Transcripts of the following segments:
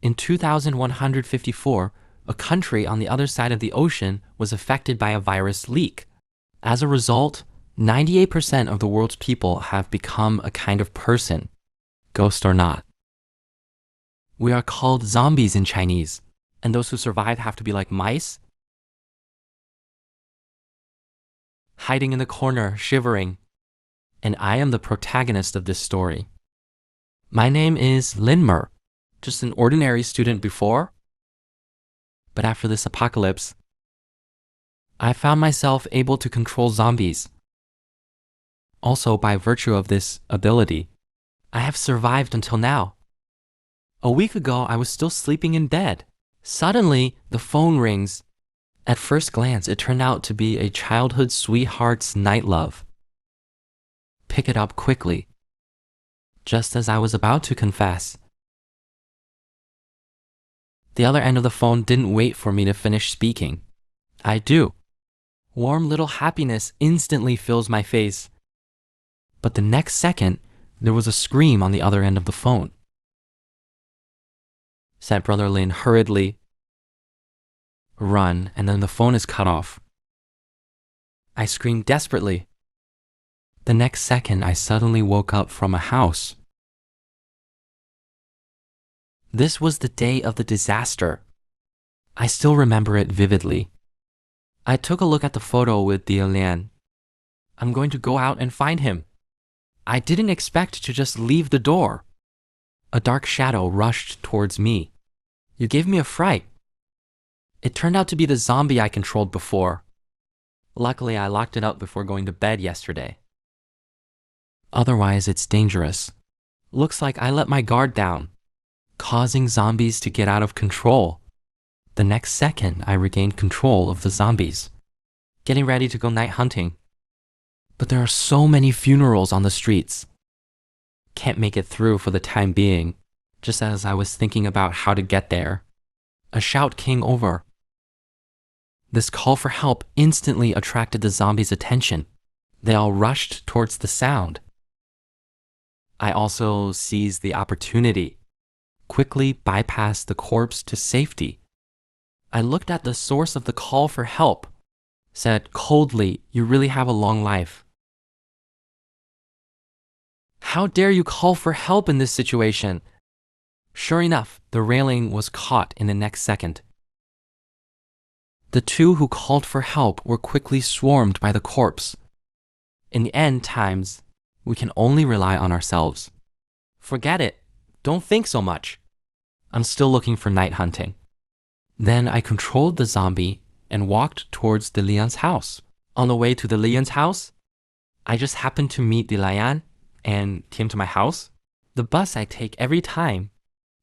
In 2154, a country on the other side of the ocean was affected by a virus leak. As a result, 98% of the world's people have become a kind of person, ghost or not. We are called zombies in Chinese, and those who survive have to be like mice, hiding in the corner, shivering. And I am the protagonist of this story. My name is LingMo, just an ordinary student before. But after this apocalypse, I found myself able to control zombies. Also, by virtue of this ability, I have survived until now. A week ago, I was still sleeping in bed. Suddenly, the phone rings. At first glance, it turned out to be a childhood sweetheart's night love. Pick it up quickly, just as I was about to confess. The other end of the phone didn't wait for me to finish speaking. I do. Warm little happiness instantly fills my face. But the next second, there was a scream on the other end of the phone. Said Brother Lin hurriedly. Run, and then the phone is cut off. I screamed desperately. The next second, I suddenly woke up from a house. This was the day of the disaster. I still remember it vividly. I took a look at the photo with Ye Lian. I'm going to go out and find him. I didn't expect to just leave the door. A dark shadow rushed towards me. You gave me a fright. It turned out to be the zombie I controlled before. Luckily, I locked it up before going to bed yesterday. Otherwise, it's dangerous. Looks like I let my guard down, causing zombies to get out of control. The next second, I regained control of the zombies, getting ready to go night hunting. But there are so many funerals on the streets. Can't make it through for the time being. Just as I was thinking about how to get there, a shout came over. This call for help instantly attracted the zombies' attention. They all rushed towards the sound. I also seized the opportunity, quickly bypassed the corpse to safety. I looked at the source of the call for help, said coldly, "You really have a long life. How dare you call for help in this situation?" Sure enough, the railing was caught in the next second. The two who called for help were quickly swarmed by the corpse. In the end times, we can only rely on ourselves. Forget it. Don't think so much. I'm still looking for night hunting. Then I controlled the zombie and walked towards the Lian's house. On the way to the Lian's house, I just happened to meet the Lian and came to my house. The bus I take every time,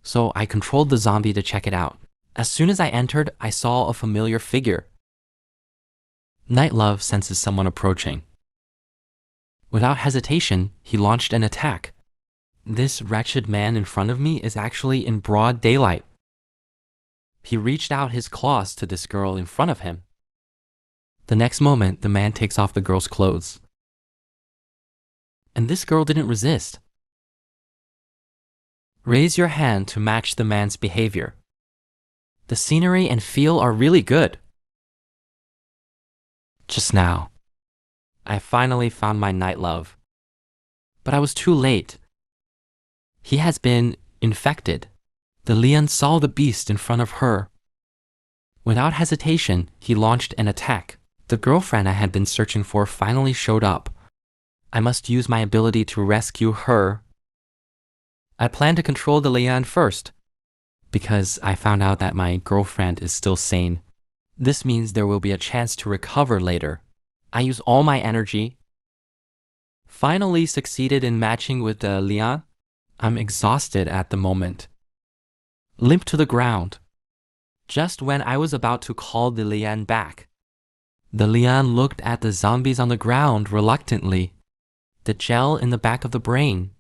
so I controlled the zombie to check it out. As soon as I entered, I saw a familiar figure. Night Love senses someone approaching. Without hesitation, he launched an attack. This wretched man in front of me is actually in broad daylight. He reached out his claws to this girl in front of him. The next moment, the man takes off the girl's clothes. And this girl didn't resist. Raise your hand to match the man's behavior. The scenery and feel are really good. Just now, I finally found my night love. But I was too late. He has been infected. The Lian saw the beast in front of her. Without hesitation, he launched an attack. The girlfriend I had been searching for finally showed up. I must use my ability to rescue her. I plan to control the Lian first, because I found out that my girlfriend is still sane. This means there will be a chance to recover later. I use all my energy. Finally succeeded in matching with the Lian. I'm exhausted at the moment. Limp to the ground. Just when I was about to call the Lian back, the Lian looked at the zombies on the ground reluctantly. The gel in the back of the brain.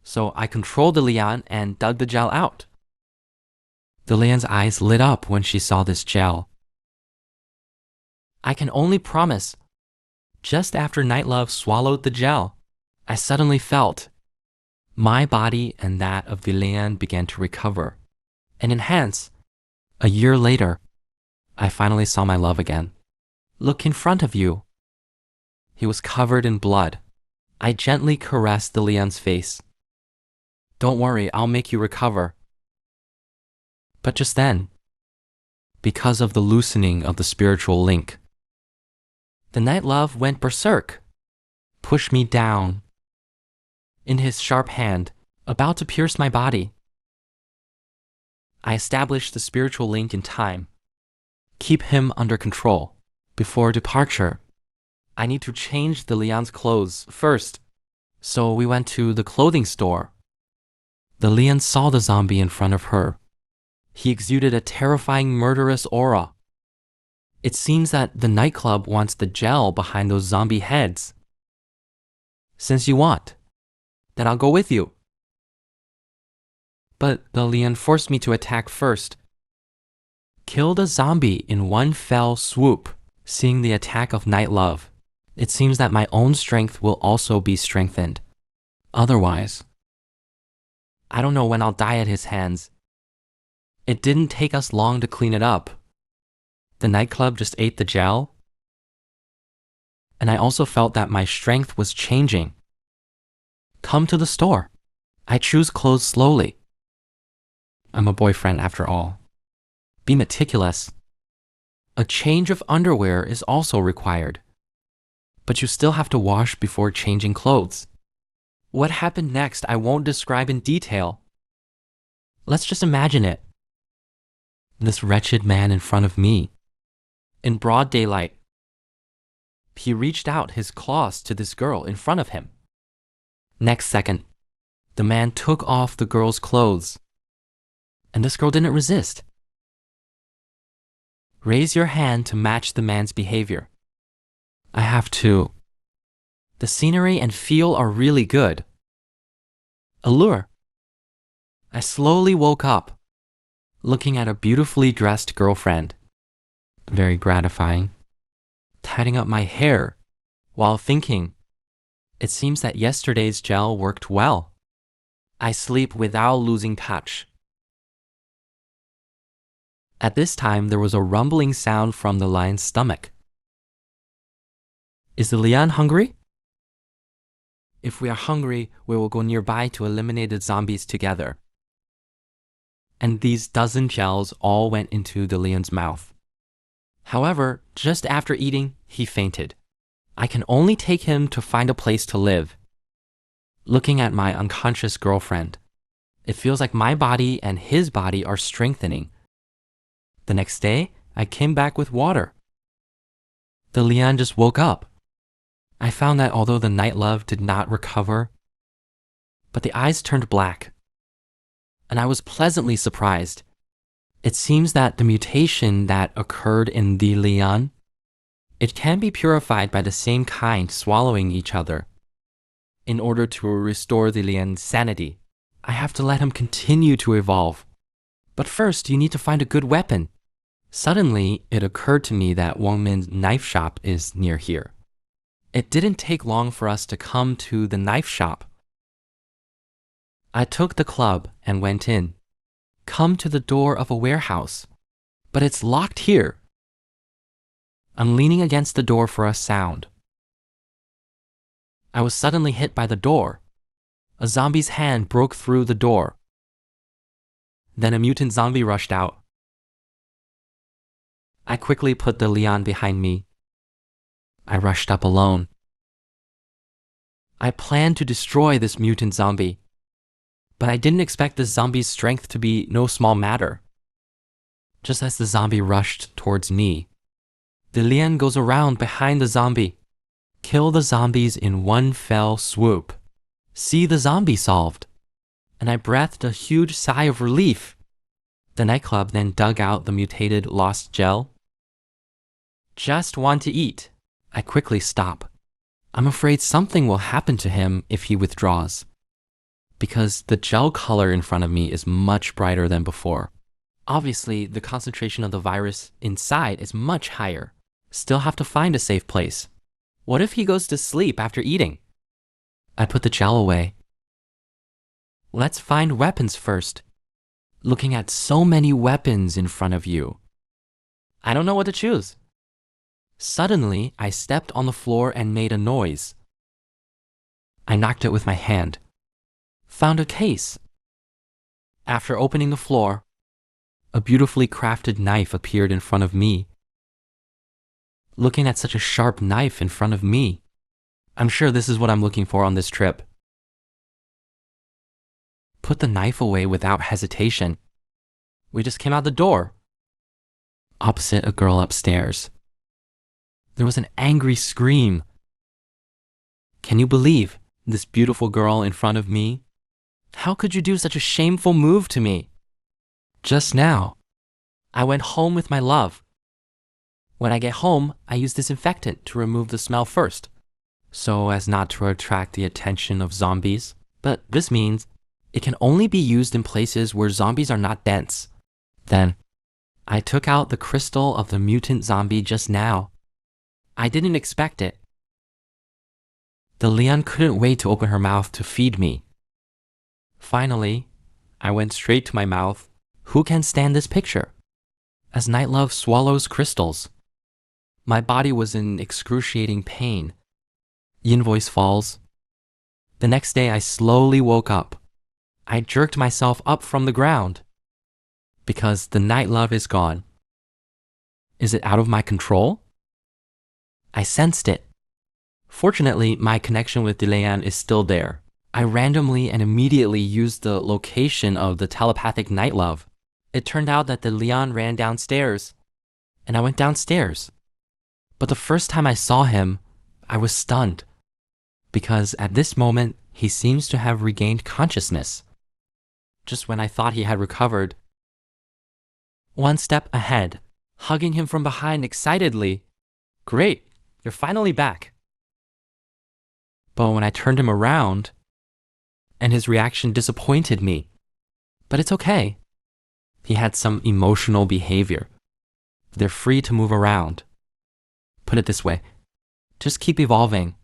So I controlled the Lian and dug the gel out. The Lian's eyes lit up when she saw this gel. I can only promise, just after Night Love swallowed the gel, I suddenly felt my body and that of the Lian began to recover. and enhance. A year later, I finally saw my love again. Look in front of you. He was covered in blood. I gently caressed the Lian's face. Don't worry, I'll make you recover. But just then, because of the loosening of the spiritual link, the night love went berserk, pushed me down, in his sharp hand, about to pierce my body. I established the spiritual link in time. Keep him under control. Before departure, I need to change the Lian's clothes first. So we went to the clothing store. The Lian saw the zombie in front of her. He exuded a terrifying murderous aura. It seems that the nightclub wants the gel behind those zombie heads. Since you want, then I'll go with you. But the Lian forced me to attack first. Kill the zombie in one fell swoop. Seeing the attack of night love, it seems that my own strength will also be strengthened. Otherwise, I don't know when I'll die at his hands. It didn't take us long to clean it up. The nightclub just ate the gel. And I also felt that my strength was changing. Come to the store. I choose clothes slowly. I'm a boyfriend after all. Be meticulous. A change of underwear is also required. But you still have to wash before changing clothes. What happened next I won't describe in detail. Let's just imagine it. This wretched man in front of me. In broad daylight. He reached out his claws to this girl in front of him. Next second, the man took off the girl's clothes. And this girl didn't resist. Raise your hand to match the man's behavior. I have to. The scenery and feel are really good. Allure. I slowly woke up, looking at a beautifully dressed girlfriend. Very gratifying. Tidying up my hair, while thinking, it seems that yesterday's gel worked well. I sleep without losing touch. At this time, there was a rumbling sound from the lion's stomach. Is the Lian hungry? If we are hungry, we will go nearby to eliminate the zombies together. And these dozen gels all went into the Lian's mouth. However, just after eating, he fainted. I can only take him to find a place to live. Looking at my unconscious girlfriend, it feels like my body and his body are strengthening. The next day, I came back with water. The Lian just woke up. I found that although the night love did not recover, but the eyes turned black. And I was pleasantly surprised. It seems that the mutation that occurred in the Lian, it can be purified by the same kind swallowing each other. In order to restore the Lian's sanity, I have to let him continue to evolve. But first, you need to find a good weapon. Suddenly, it occurred to me that Wang Min's knife shop is near here. It didn't take long for us to come to the knife shop. I took the club and went in. Come to the door of a warehouse, but it's locked here. I'm leaning against the door for a sound. I was suddenly hit by the door. A zombie's hand broke through the door. Then a mutant zombie rushed out. I quickly put the Lian behind me. I rushed up alone. I planned to destroy this mutant zombie, but I didn't expect this zombie's strength to be no small matter. Just as the zombie rushed towards me, the Lian goes around behind the zombie. Kill the zombies in one fell swoop. See the zombie solved. And I breathed a huge sigh of relief. The nightclub then dug out the mutated lost gel. Just want to eat. I quickly stop. I'm afraid something will happen to him if he withdraws, because the gel color in front of me is much brighter than before. Obviously, the concentration of the virus inside is much higher. Still have to find a safe place. What if he goes to sleep after eating? I put the gel away. Let's find weapons first. looking at so many weapons in front of you. I don't know what to choose. Suddenly, I stepped on the floor and made a noise. I knocked it with my hand. Found a case. After opening the floor, a beautifully crafted knife appeared in front of me. Looking at such a sharp knife in front of me, I'm sure this is what I'm looking for on this trip. Put the knife away without hesitation. We just came out the door. Opposite a girl upstairs. There was an angry scream. Can you believe this beautiful girl in front of me? How could you do such a shameful move to me? Just now, I went home with my love. When I get home, I use disinfectant to remove the smell first, so as not to attract the attention of zombies. But this means it can only be used in places where zombies are not dense. Then, I took out the crystal of the mutant zombie just now. I didn't expect it. The Lian couldn't wait to open her mouth to feed me. Finally, I went straight to my mouth. Who can stand this picture? As night love swallows crystals. My body was in excruciating pain. Yin voice falls. The next day I slowly woke up. I jerked myself up from the ground. Because the night love is gone. Is it out of my control? I sensed it. Fortunately, my connection with Ye Lian is still there. I randomly and immediately used the location of the telepathic night love. It turned out that the Lian ran downstairs, and I went downstairs. But the first time I saw him, I was stunned, because at this moment, he seems to have regained consciousness. Just when I thought he had recovered, one step ahead, hugging him from behind excitedly. Great, you're finally back. But when I turned him around, and his reaction disappointed me. But it's okay. He had some emotional behavior. They're free to move around. Put it this way, just keep evolving.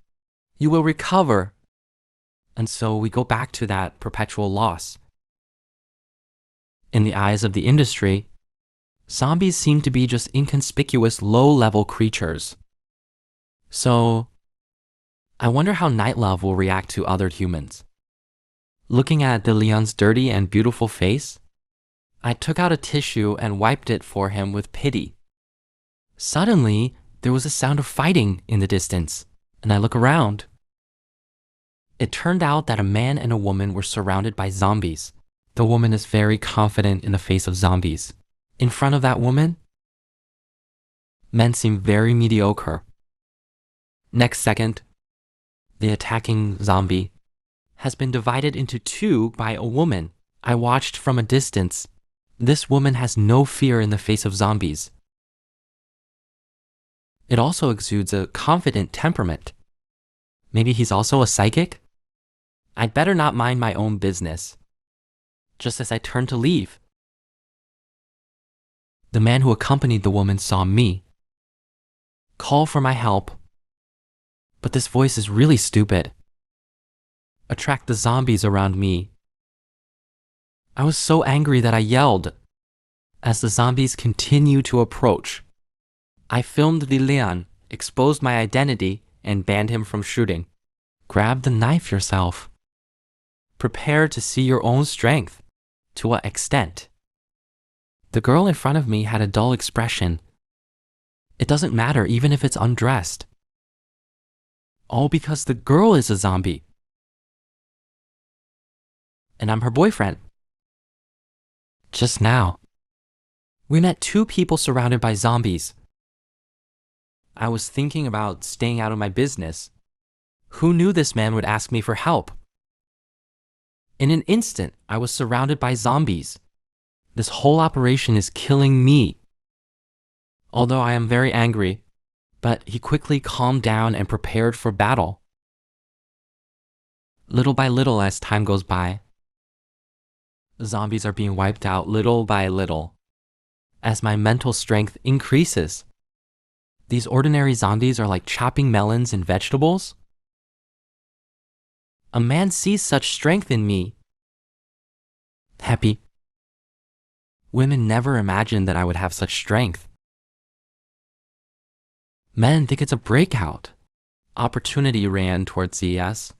You will recover. And so we go back to that perpetual loss. In the eyes of the industry, zombies seem to be just inconspicuous low-level creatures. So, I wonder how night love will react to other humans. Looking at Ye Lian's dirty and beautiful face, I took out a tissue and wiped it for him with pity. Suddenly, there was a sound of fighting in the distance, and I look around. It turned out that a man and a woman were surrounded by zombies. The woman is very confident in the face of zombies. In front of that woman, men seem very mediocre. Next second, the attacking zombie has been divided into two by a woman. I watched from a distance. This woman has no fear in the face of zombies. It also exudes a confident temperament. Maybe he's also a psychic? I'd better not mind my own business. Just as I turned to leave, the man who accompanied the woman saw me, call for my help. But this voice is really stupid. Attract the zombies around me. I was so angry that I yelled. As the zombies continue to approach, I filmed Ye Lian, exposed my identity, and banned him from shooting. Grab the knife yourself. Prepare to see your own strength. To what extent? The girl in front of me had a dull expression. It doesn't matter even if it's undressed. All because the girl is a zombie. And I'm her boyfriend. Just now, we met two people surrounded by zombies. I was thinking about staying out of my business. Who knew this man would ask me for help? In an instant, I was surrounded by zombies. This whole operation is killing me. Although I am very angry, but he quickly calmed down and prepared for battle. Little by little as time goes by, the zombies are being wiped out little by little. As my mental strength increases, these ordinary zombies are like chopping melons and vegetables. A man sees such strength in me. Happy. Women never imagined that I would have such strength. Men think it's a breakout. Opportunity ran towards CES.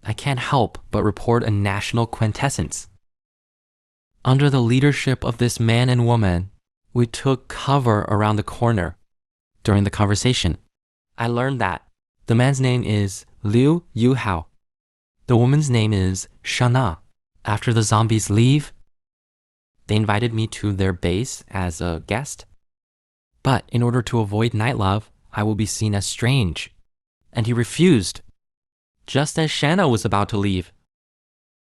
I can't help but report a national quintessence. Under the leadership of this man and woman, we took cover around the corner. During the conversation, I learned that the man's name is Liu Yuhao. The woman's name is Shana. After the zombies leave, they invited me to their base as a guest. But in order to avoid night love, I will be seen as strange. And he refused. Just as Shanna was about to leave,